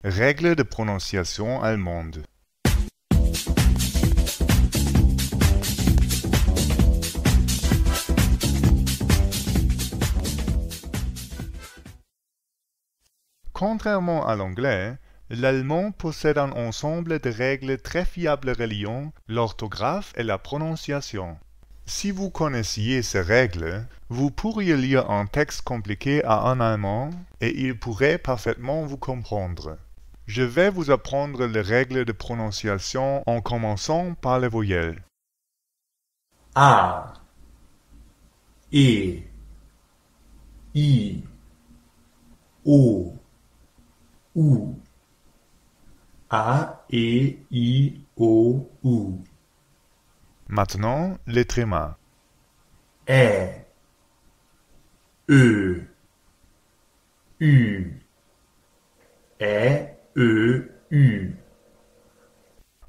Règles de prononciation allemande. Contrairement à l'anglais, l'allemand possède un ensemble de règles très fiables reliant l'orthographe et la prononciation. Si vous connaissiez ces règles, vous pourriez lire un texte compliqué en allemand et il pourrait parfaitement vous comprendre. Je vais vous apprendre les règles de prononciation en commençant par les voyelles. A, E, I, O, U. A, E, I, O, U. Maintenant, les trémas. Ä, Ö, U. Ä, Ö, U.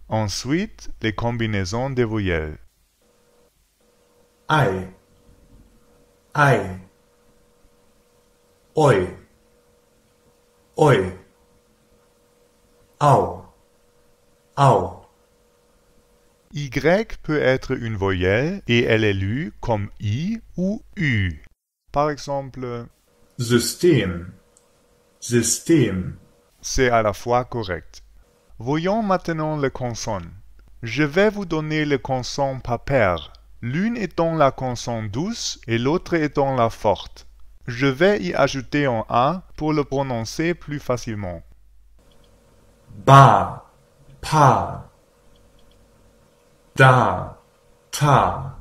Ensuite, les combinaisons des voyelles. Ei, Ei. Oi, Oi. Au, Au. Y peut être une voyelle et elle est lue comme I ou U. Par exemple, System, System. c'est à la fois correct. Voyons maintenant les consonnes. Je vais vous donner les consonnes par paire, l'une étant la consonne douce et l'autre étant la forte. Je vais y ajouter un A pour le prononcer plus facilement. Ba, Pa. Da, Ta.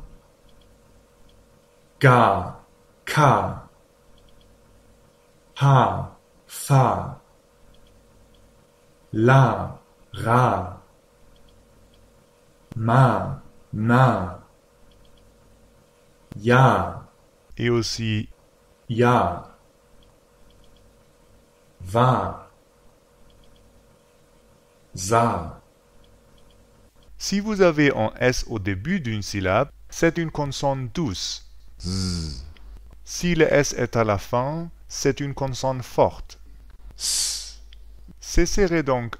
Ga, Ka. Ha, Fa. La, Ra. Ma, Na. Ya, Et aussi Ja. Va. Za. si vous avez un S au début d'une syllabe, c'est une consonne douce. Z. Si le S est à la fin, c'est une consonne forte. S. Ce serait donc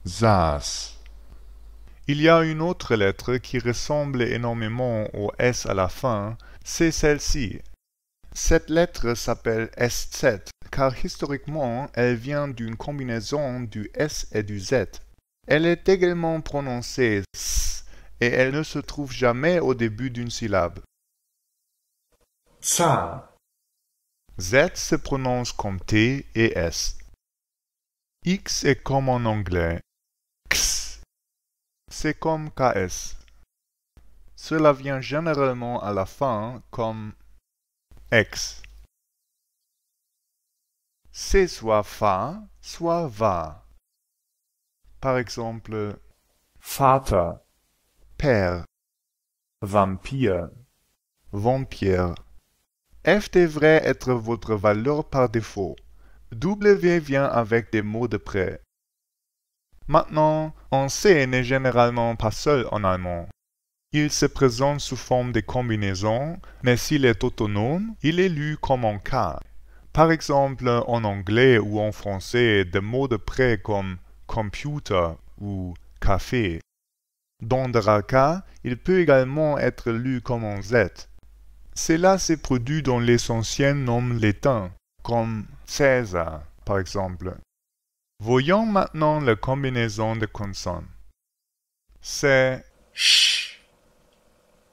Zas. Il y a une autre lettre qui ressemble énormément au S à la fin, c'est celle-ci. Cette lettre s'appelle SZ, car historiquement, elle vient d'une combinaison du S et du Z. Elle est également prononcée S, et elle ne se trouve jamais au début d'une syllabe. Za. Z se prononce comme T et S. X est comme en anglais. X. C'est comme KS. Cela vient généralement à la fin comme X. C'est soit Fa, soit Va. Par exemple, Vater. Père, Vampir. Vampire. F devrait être votre valeur par défaut. W vient avec des mots de près. Maintenant, un C n'est généralement pas seul en allemand. Il se présente sous forme de combinaison, mais s'il est autonome, il est lu comme un K. Par exemple, en anglais ou en français, des mots de près comme computer ou café. Dans de rares cas, il peut également être lu comme un Z. Cela s'est produit dans les anciens noms latins, comme César, par exemple. Voyons maintenant la combinaison de consonnes. C'est Sch.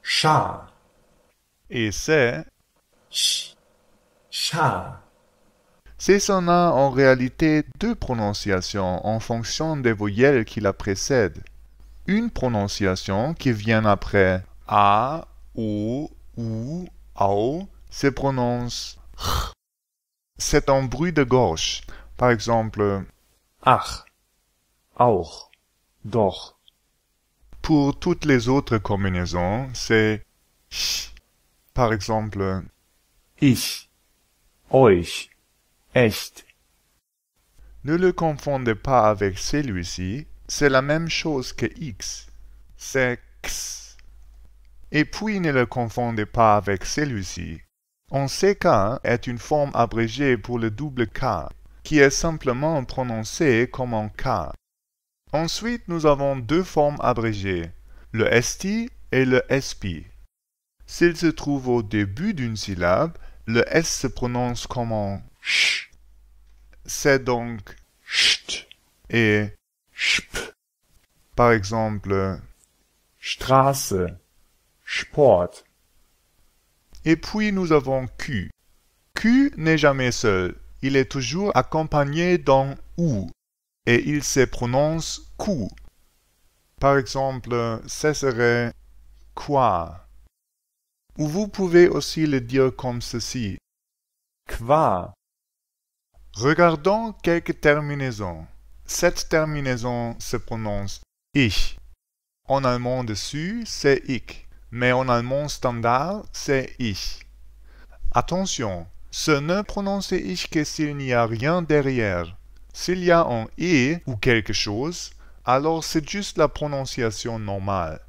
Scha. et c'est. Sch. Scha. C'est son a en réalité deux prononciations en fonction des voyelles qui la précèdent. Une prononciation qui vient après A, O, U, AO se prononce R. C'est un bruit de gauche. Par exemple, Ach. Auch. Doch. pour toutes les autres combinaisons, c'est ch. Par exemple, Ich. Euch. Echt. ne le confondez pas avec celui-ci, c'est la même chose que X. C'est X. Et puis ne le confondez pas avec celui-ci. En CK est une forme abrégée pour le double K, qui est simplement prononcé comme un K. Ensuite, nous avons deux formes abrégées, le ST et le SP. S'il se trouve au début d'une syllabe, le S se prononce comme un ch. C'est donc cht et Sp, par exemple. Straße, Sport. Et puis nous avons Q. Q n'est jamais seul, il est toujours accompagné d'un OU et il se prononce Q. Par exemple, ce serait quoi. Ou vous pouvez aussi le dire comme ceci. Qua, Regardons quelques terminaisons. Cette terminaison se prononce ich. En allemand dessus, c'est ich, mais en allemand standard, c'est ich. Attention, ce ne prononcez ich que s'il n'y a rien derrière. S'il y a un et ou quelque chose, alors c'est juste la prononciation normale.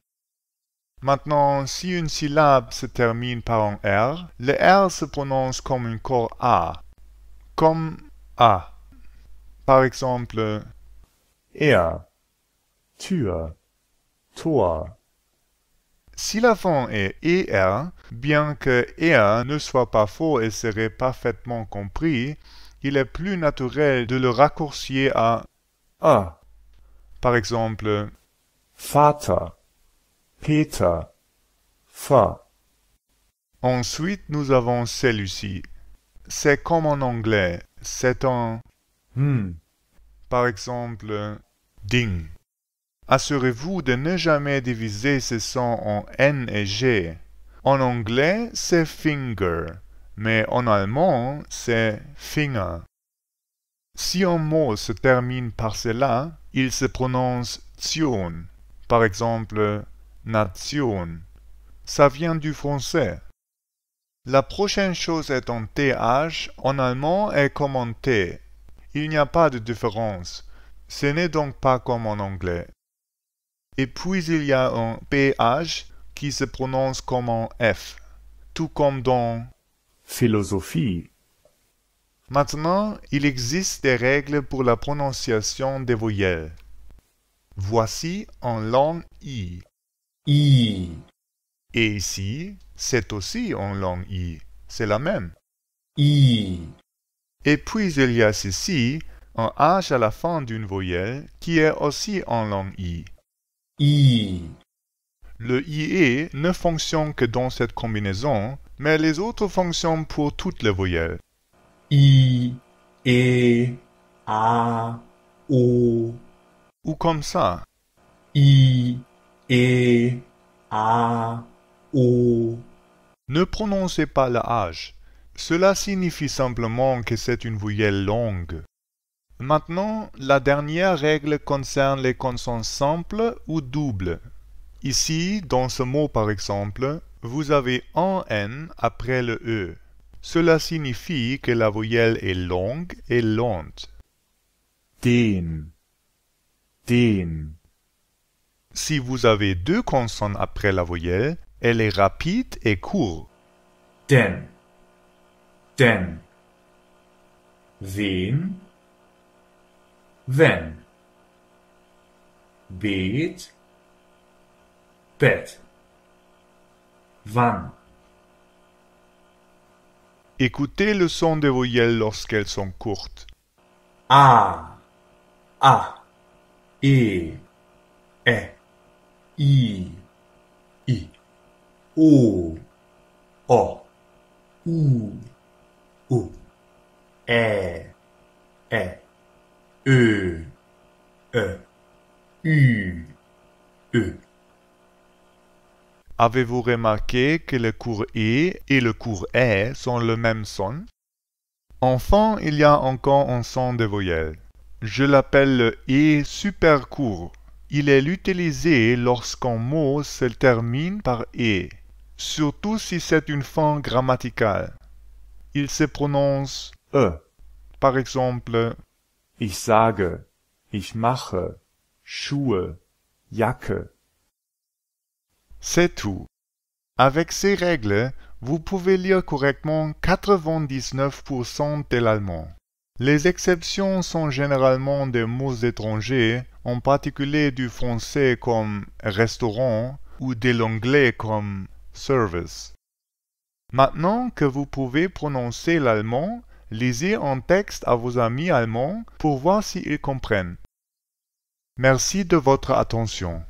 Maintenant, si une syllabe se termine par un R, le R se prononce comme un corps A. Comme A. Par exemple, Tür, Tor. si la fin est ER, bien que ER ne soit pas faux et serait parfaitement compris, il est plus naturel de le raccourcir à A, par exemple, Vater, Peter, Fa. Ensuite, nous avons celui-ci. C'est comme en anglais, c'est un, par exemple, ding. Assurez-vous de ne jamais diviser ce son en N et G. En anglais, c'est finger, mais en allemand, c'est finger. Si un mot se termine par cela, il se prononce Tion. Par exemple, nation. Ça vient du français. La prochaine chose est un TH en allemand et comme un T. Il n'y a pas de différence. Ce n'est donc pas comme en anglais. Et puis il y a un PH qui se prononce comme un F, tout comme dans Philosophie, Maintenant, il existe des règles pour la prononciation des voyelles. Voici en langue I. I, Et ici, c'est aussi en langue I. C'est la même. I, Et puis il y a ceci, un H à la fin d'une voyelle, qui est aussi en langue I. I, Le IE ne fonctionne que dans cette combinaison, mais les autres fonctionnent pour toutes les voyelles. I, E, A, O, Ou comme ça. I, E, A, O. Ne prononcez pas le H. Cela signifie simplement que c'est une voyelle longue. Maintenant, la dernière règle concerne les consonnes simples ou doubles. Ici, dans ce mot par exemple, vous avez un N après le E. Cela signifie que la voyelle est longue et lente. Den, den. Si vous avez deux consonnes après la voyelle, elle est rapide et courte. Den, den. Wen, wenn. Bet, bet. Wann. Écoutez le son des voyelles lorsqu'elles sont courtes. A, E, I, O, U, Ä, Ö, U, Ö. Avez-vous remarqué que le court E et le court E sont le même son? Enfin, il y a encore un son de voyelle. Je l'appelle le E super court. Il est utilisé lorsqu'un mot se termine par E, surtout si c'est une fin grammaticale. Il se prononce par exemple, Ich sage, ich mache, Schuhe, Jacke. c'est tout. Avec ces règles, vous pouvez lire correctement 99% de l'allemand. Les exceptions sont généralement des mots étrangers, en particulier du français comme restaurant ou de l'anglais comme service. Maintenant que vous pouvez prononcer l'allemand, lisez un texte à vos amis allemands pour voir s'ils comprennent. Merci de votre attention.